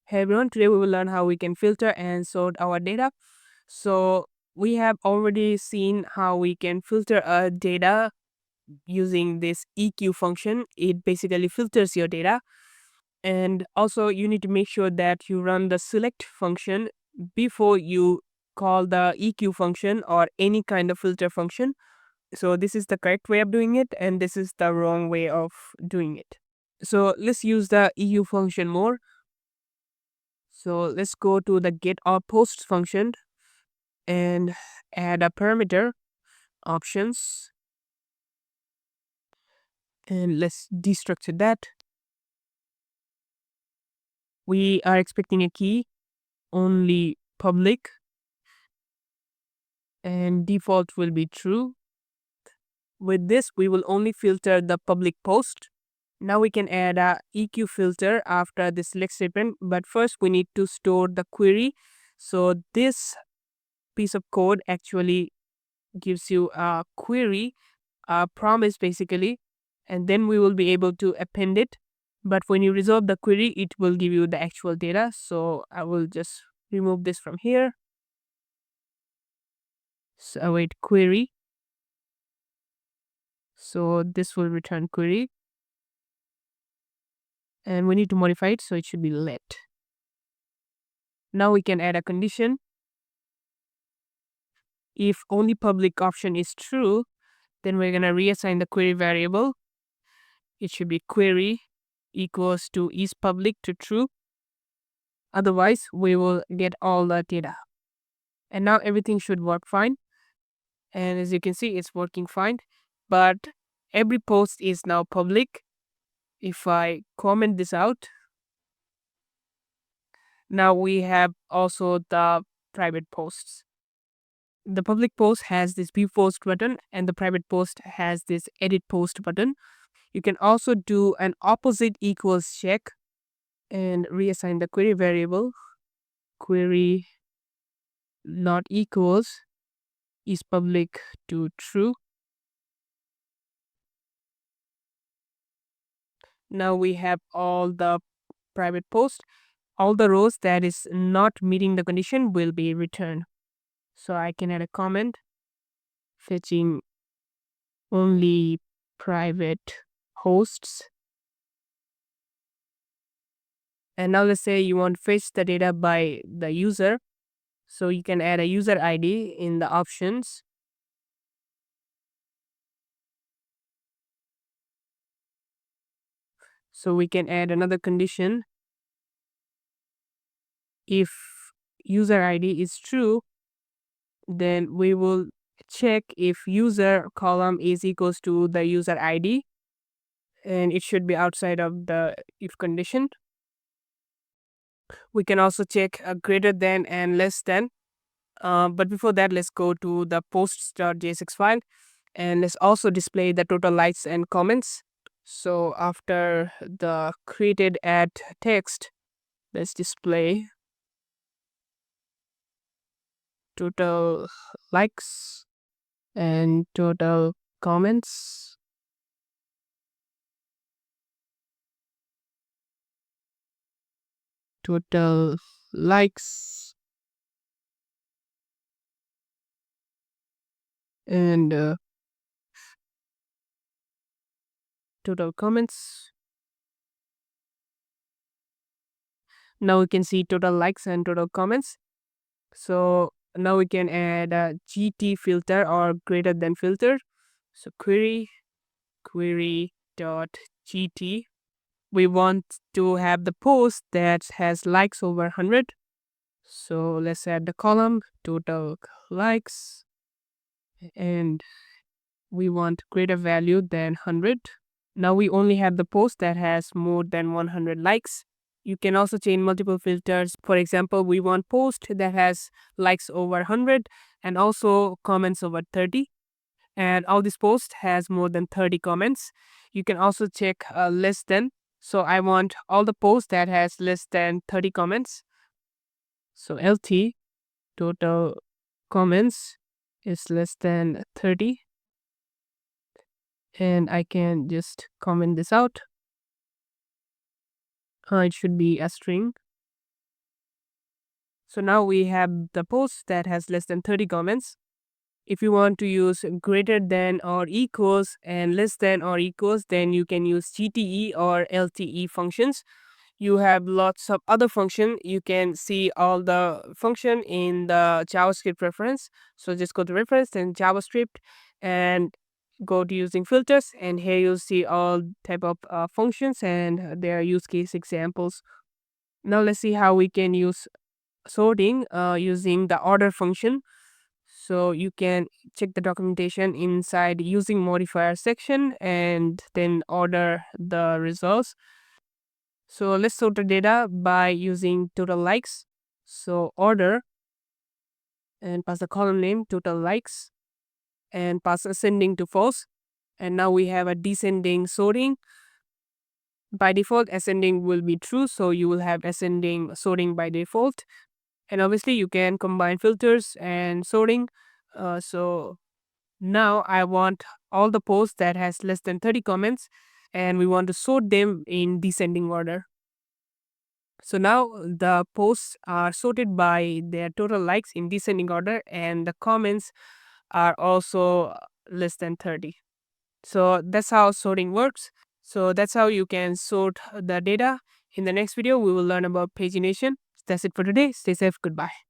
Hey everyone, today we will learn how we can filter and sort our data. So we have already seen how we can filter a data using this EQ function. It basically filters your data. And also you need to make sure that you run the select function before you call the EQ function or any kind of filter function. So this is the correct way of doing it and this is the wrong way of doing it. So let's use the EQ function more. So let's go to the get or post function and add a parameter options, and let's destructure that. We are expecting a key only public and default will be true. With this we will only filter the public post. Now we can add a EQ filter after the select statement, but first we need to store the query. So this piece of code actually gives you a query, a promise basically, and then we will be able to append it. But when you resolve the query, it will give you the actual data. So I will just remove this from here. So await query. So this will return query. And we need to modify it, so it should be let. Now we can add a condition. If only public option is true, then we're gonna reassign the query variable. It should be query equals to is public to true. Otherwise, we will get all the data. And now everything should work fine. And as you can see, it's working fine. But every post is now public. If I comment this out, now we have also the private posts. The public post has this view post button and the private post has this edit post button. You can also do an opposite equals check and reassign the query variable. Query not equals is public to true. Now we have all the private posts. All the rows that is not meeting the condition will be returned. So I can add a comment fetching only private hosts. And now let's say you want to fetch the data by the user. So you can add a user ID in the options. So we can add another condition. If user ID is true, then we will check if user column is equals to the user ID, and it should be outside of the if condition. We can also check a greater than and less than. But before that, let's go to the posts.jsx file and let's also display the total likes and comments. So after the created add text, let's display total likes and total comments. Total likes and total comments. Now we can see total likes and total comments. So now we can add a GT filter or greater than filter. So query dot GT. We want to have the post that has likes over 100. So let's add the column total likes and we want greater value than 100. Now we only have the post that has more than 100 likes. You can also change multiple filters. For example, we want post that has likes over 100 and also comments over 30. And all this post has more than 30 comments. You can also check less than. So I want all the posts that has less than 30 comments. So LT total comments is less than 30. And I can just comment this out. It should be a string. So now we have the post that has less than 30 comments. If you want to use greater than or equals and less than or equals, then you can use GTE or LTE functions. You have lots of other function. You can see all the function in the JavaScript reference. So just go to reference and JavaScript and go to using filters, and here you'll see all type of functions and their use case examples. Now let's see how we can use sorting using the order function. So you can check the documentation inside using modifier section and then order the results. So let's sort the data by using total likes. So order and pass the column name total likes and pass ascending to false. And now we have a descending sorting. By default, ascending will be true, so you will have ascending sorting by default. And obviously you can combine filters and sorting. So now I want all the posts that has less than 30 comments, and we want to sort them in descending order. So now the posts are sorted by their total likes in descending order, and the comments are also less than 30. So that's how sorting works. So that's how you can sort the data. In the next video, we will learn about pagination. That's it for today. Stay safe. Goodbye.